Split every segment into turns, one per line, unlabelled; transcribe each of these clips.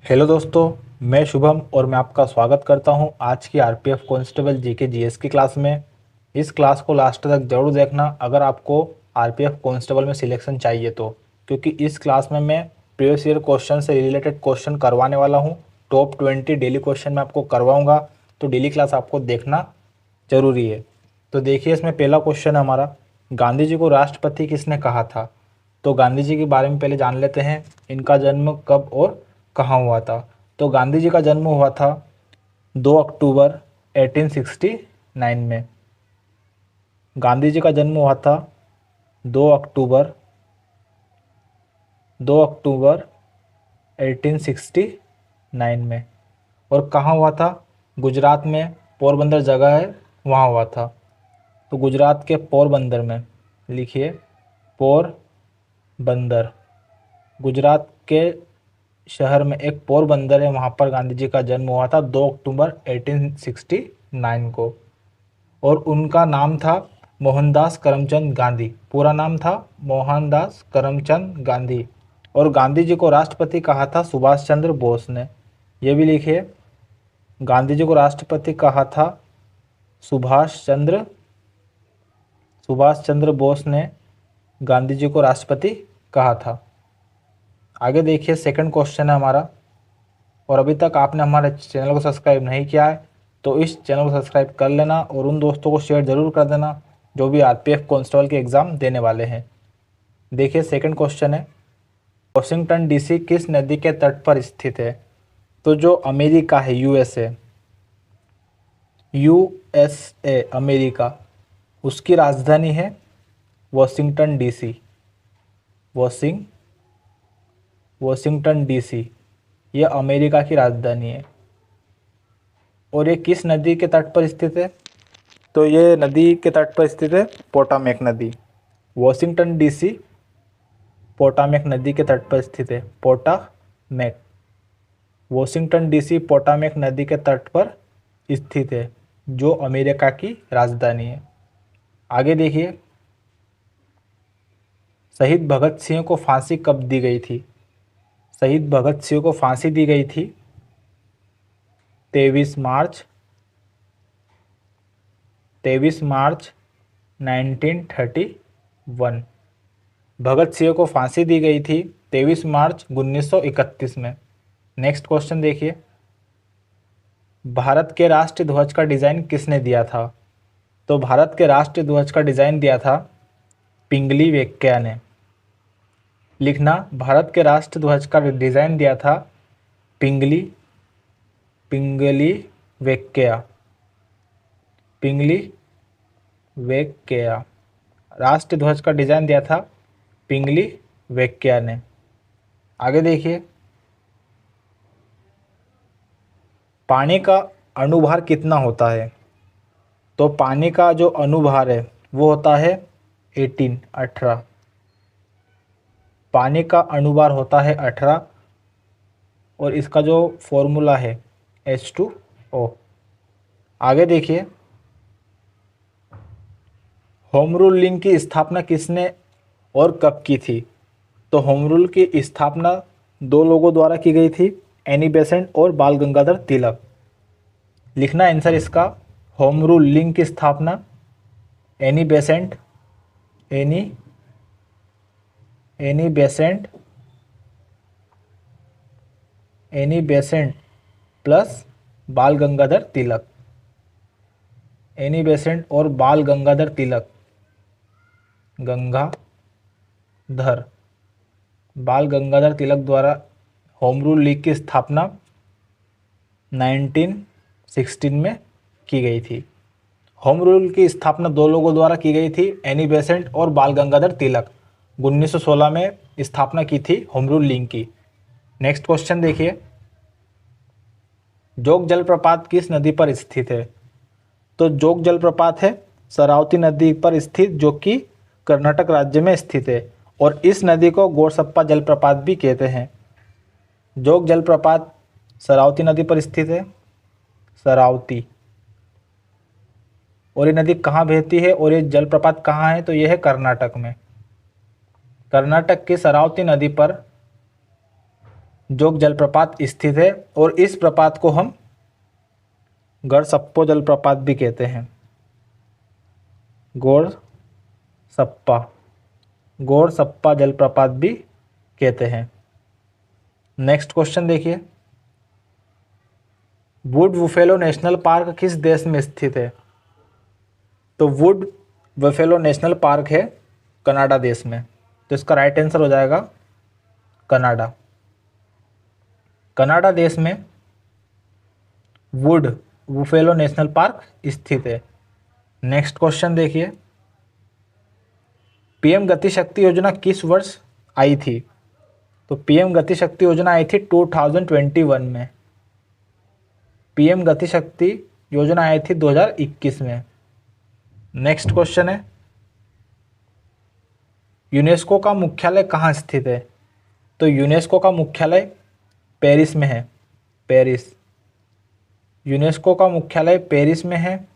Hello दोस्तों, मैं शुभम और मैं आपका स्वागत करता हूं आज की आरपीएफ कांस्टेबल जीके जीएस की क्लास में। इस क्लास को लास्ट तक ज़रूर देखना अगर आपको आरपीएफ कांस्टेबल में सिलेक्शन चाहिए तो, क्योंकि इस क्लास में मैं प्रीवियस ईयर क्वेश्चन से रिलेटेड क्वेश्चन करवाने वाला हूं। टॉप 20 डेली क्वेश्चन मैं आपको करवाऊँगा, तो डेली क्लास आपको देखना ज़रूरी है। तो देखिए, इसमें पहला क्वेश्चन है हमारा, गांधी जी को राष्ट्रपति किसने कहा था। तो गांधी जी के बारे में पहले जान लेते हैं, इनका जन्म कब और कहाँ हुआ था। तो गांधी जी का जन्म हुआ था 2 अक्टूबर 1869 में। गांधी जी का जन्म हुआ था 2 अक्टूबर 2 अक्टूबर 1869 में। और कहाँ हुआ था? गुजरात में पोरबंदर जगह है, वहाँ हुआ था। तो गुजरात के पोरबंदर में, लिखिए पोरबंदर। गुजरात के शहर में एक पोरबंदर है, वहाँ पर गांधी जी का जन्म हुआ था 2 अक्टूबर 1869 को। और उनका नाम था मोहनदास करमचंद गांधी। पूरा नाम था मोहनदास करमचंद गांधी। और गांधी जी को राष्ट्रपति कहा था सुभाष चंद्र बोस ने। ये भी लिखिए, गांधी जी को राष्ट्रपति कहा था सुभाष चंद्र बोस ने गांधी जी को राष्ट्रपति कहा था। आगे देखिए, सेकंड क्वेश्चन है हमारा। और अभी तक आपने हमारे चैनल को सब्सक्राइब नहीं किया है तो इस चैनल को सब्सक्राइब कर लेना और उन दोस्तों को शेयर ज़रूर कर देना जो भी आरपीएफ कांस्टेबल के एग्ज़ाम देने वाले हैं। देखिए, सेकंड क्वेश्चन है, वॉशिंगटन डीसी किस नदी के तट पर स्थित है। तो जो अमेरिका है, यूएसए अमेरिका, उसकी राजधानी है वॉशिंगटन डीसी। वॉशिंगटन डीसी यह अमेरिका की राजधानी है। और ये किस नदी के तट पर स्थित है? तो ये नदी के तट पर स्थित है पोटामेक नदी। वॉशिंगटन डीसी पोटामेक नदी के तट पर स्थित है। पोटामेक, वॉशिंगटन डीसी पोटामेक नदी के तट पर स्थित है, जो अमेरिका की राजधानी है। आगे देखिए, शहीद भगत सिंह को फांसी कब दी गई थी। शहीद भगत सिंह को फांसी दी गई थी 23 मार्च 1931। भगत सिंह को फांसी दी गई थी 23 मार्च 1931 में। नेक्स्ट क्वेश्चन देखिए, भारत के राष्ट्रीय ध्वज का डिज़ाइन किसने दिया था। तो भारत के राष्ट्रीय ध्वज का डिज़ाइन दिया था पिंगली वेंकैया ने। लिखना, भारत के राष्ट्रीय ध्वज का डिज़ाइन दिया था पिंगली वेंकैया। पिंगली वेंकैया, राष्ट्रीय ध्वज का डिज़ाइन दिया था पिंगली वेंकैया ने। आगे देखिए, पानी का अणुभार कितना होता है। तो पानी का जो अणुभार है वो होता है 18। पानी का अणुभार होता है 18 और इसका जो फॉर्मूला है H2O। आगे देखिए, होम रूल लीग की स्थापना किसने और कब की थी। तो होम रूल की स्थापना दो लोगों द्वारा की गई थी, एनी बेसेंट और बाल गंगाधर तिलक। लिखना आंसर इसका, होम रूल लीग की स्थापना एनी बेसेंट प्लस बाल गंगाधर तिलक। एनी बेसेंट और बाल गंगाधर तिलक, बाल गंगाधर तिलक द्वारा होम रूल लीग की स्थापना 1916 में की गई थी। होम रूल की स्थापना दो लोगों द्वारा की गई थी, एनी बेसेंट और बाल गंगाधर तिलक। 1916 में स्थापना की थी होम रूल लीग की। नेक्स्ट क्वेश्चन देखिए, जोग जलप्रपात किस नदी पर स्थित है। तो जोग जलप्रपात है शरावती नदी पर स्थित, जो कि कर्नाटक राज्य में स्थित है। और इस नदी को गोरसप्पा जलप्रपात भी कहते हैं। जोग जलप्रपात शरावती नदी पर स्थित है, शरावती। और ये नदी कहाँ बहती है और ये जलप्रपात कहाँ है? तो ये है कर्नाटक में। कर्नाटक की शरावती नदी पर जोग जलप्रपात स्थित है और इस प्रपात को हम गड़सप्पो जलप्रपात भी कहते हैं। गोड़सप्पा गोड़सप्पा जलप्रपात भी कहते हैं। नेक्स्ट क्वेश्चन देखिए, वुड बुफेलो नेशनल पार्क किस देश में स्थित है? तो वुड बुफेलो नेशनल पार्क है कनाडा देश में। तो इसका राइट आंसर हो जाएगा कनाडा। कनाडा देश में वुड बुफेलो नेशनल पार्क स्थित है। नेक्स्ट क्वेश्चन देखिए, पीएम गति शक्ति योजना किस वर्ष आई थी? तो पीएम गति शक्ति योजना आई थी 2021 में। पीएम गति शक्ति योजना आई थी 2021 में। नेक्स्ट क्वेश्चन है, यूनेस्को का मुख्यालय कहाँ स्थित है? तो यूनेस्को का मुख्यालय पेरिस में है। पेरिस, यूनेस्को का मुख्यालय पेरिस में है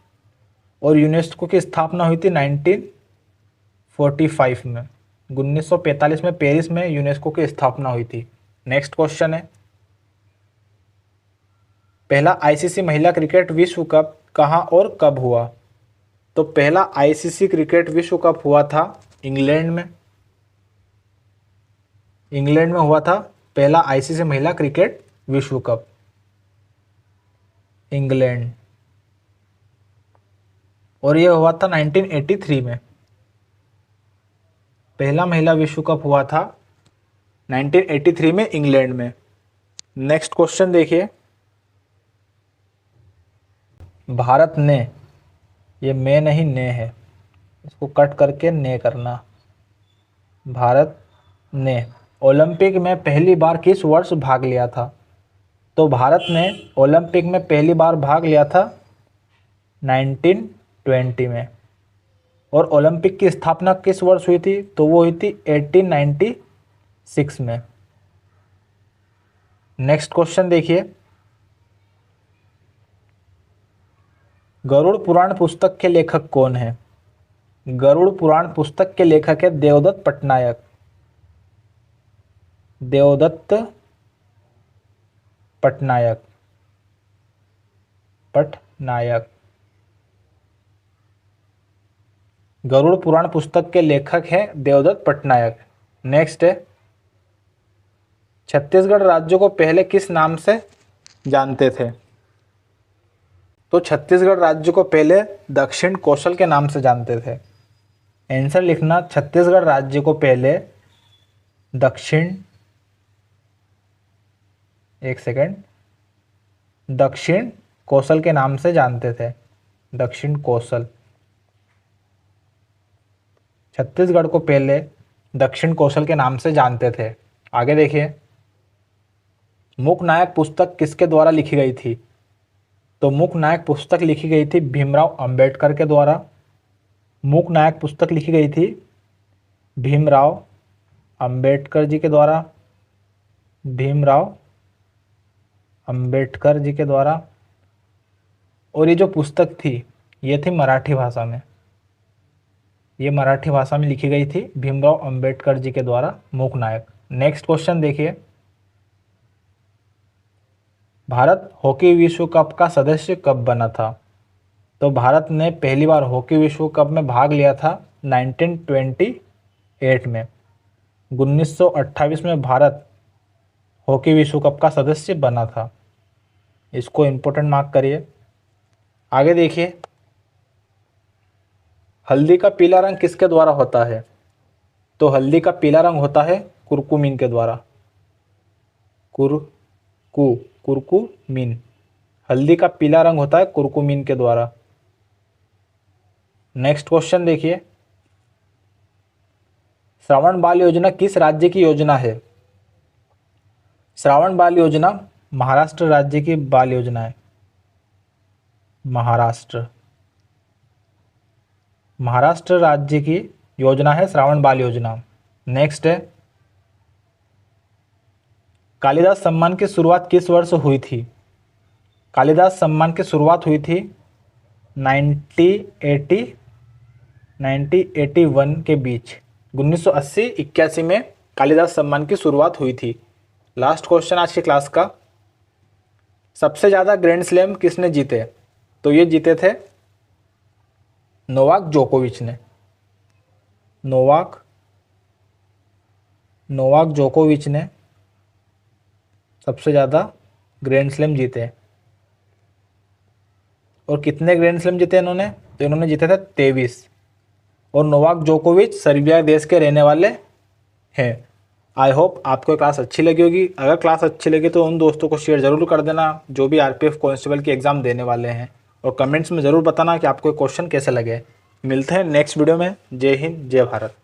और यूनेस्को की स्थापना हुई थी 1945 में। 1945 में पेरिस में यूनेस्को की स्थापना हुई थी। नेक्स्ट क्वेश्चन है, पहला आईसीसी महिला क्रिकेट विश्व कप कहाँ और कब हुआ? तो पहला आईसीसी क्रिकेट विश्व कप हुआ था इंग्लैंड में। इंग्लैंड में हुआ था पहला आईसीसी महिला क्रिकेट विश्व कप, इंग्लैंड। और यह हुआ था 1983 में। पहला महिला विश्व कप हुआ था 1983 में इंग्लैंड में। नेक्स्ट क्वेश्चन देखिए, भारत ने, ये मैं नहीं ने है, इसको कट करके ने करना। भारत ने ओलंपिक में पहली बार किस वर्ष भाग लिया था? तो भारत ने ओलंपिक में पहली बार भाग लिया था 1920 में। और ओलंपिक की स्थापना किस वर्ष हुई थी? तो वो हुई थी 1896 में। नेक्स्ट क्वेश्चन देखिए, गरुड़ पुराण पुस्तक के लेखक कौन है? गरुड़ पुराण पुस्तक के लेखक है देवदत्त पट्टनायक। देवदत्त पट्टनायक। पट्टनायक गरुड़ पुराण पुस्तक के लेखक हैं देवदत्त पट्टनायक। नेक्स्ट है, छत्तीसगढ़ राज्य को पहले किस नाम से जानते थे? तो छत्तीसगढ़ राज्य को पहले दक्षिण कौशल के नाम से जानते थे। आंसर लिखना, छत्तीसगढ़ राज्य को पहले दक्षिण, एक सेकेंड, दक्षिण कौशल के नाम से जानते थे। दक्षिण कौशल, छत्तीसगढ़ को पहले दक्षिण कौशल के नाम से जानते थे। आगे देखिए, मूकनायक पुस्तक किसके द्वारा लिखी गई थी? तो मूकनायक पुस्तक लिखी गई थी भीमराव अंबेडकर के द्वारा। मूकनायक पुस्तक लिखी गई थी भीमराव अंबेडकर जी के द्वारा। भीमराव अंबेडकर जी के द्वारा। और ये जो पुस्तक थी ये थी मराठी भाषा में। ये मराठी भाषा में लिखी गई थी भीमराव अंबेडकर जी के द्वारा, मूकनायक। नेक्स्ट क्वेश्चन देखिए, भारत हॉकी विश्व कप का सदस्य कब बना था? तो भारत ने पहली बार हॉकी विश्व कप में भाग लिया था 1928 में। 1928 में भारत हॉकी विश्व कप का सदस्य बना था। इसको इम्पोर्टेंट मार्क करिए। आगे देखिए, हल्दी का पीला रंग किसके द्वारा होता है? तो हल्दी का पीला रंग होता है कुरकुमीन के द्वारा। कुरकुमीन, हल्दी का पीला रंग होता है कुरकुमीन के द्वारा। नेक्स्ट क्वेश्चन देखिए, श्रावण बाल योजना किस राज्य की योजना है? श्रावण बाल योजना महाराष्ट्र राज्य की बाल योजना है। महाराष्ट्र राज्य की योजना है श्रावण बाल योजना। नेक्स्ट है, कालिदास सम्मान की शुरुआत किस वर्ष हुई थी? कालिदास सम्मान की शुरुआत हुई थी 1981 के बीच। 1980-81 में कालिदास सम्मान की शुरुआत हुई थी। लास्ट क्वेश्चन आज की क्लास का, सबसे ज़्यादा ग्रैंड स्लैम किसने जीते? तो ये जीते थे नोवाक जोकोविच ने। नोवाक जोकोविच ने सबसे ज़्यादा ग्रैंड स्लैम जीते। और कितने ग्रैंड स्लैम जीते इन्होंने? तो इन्होंने जीते थे 23। और नोवाक जोकोविच सर्बिया देश के रहने वाले हैं। आई होप आपको क्लास अच्छी लगी होगी। अगर क्लास अच्छी लगी तो उन दोस्तों को शेयर ज़रूर कर देना जो भी आरपीएफ कांस्टेबल की एग्ज़ाम देने वाले हैं, और कमेंट्स में ज़रूर बताना कि आपको क्वेश्चन कैसे लगे। मिलते हैं नेक्स्ट वीडियो में। जय हिंद, जय भारत।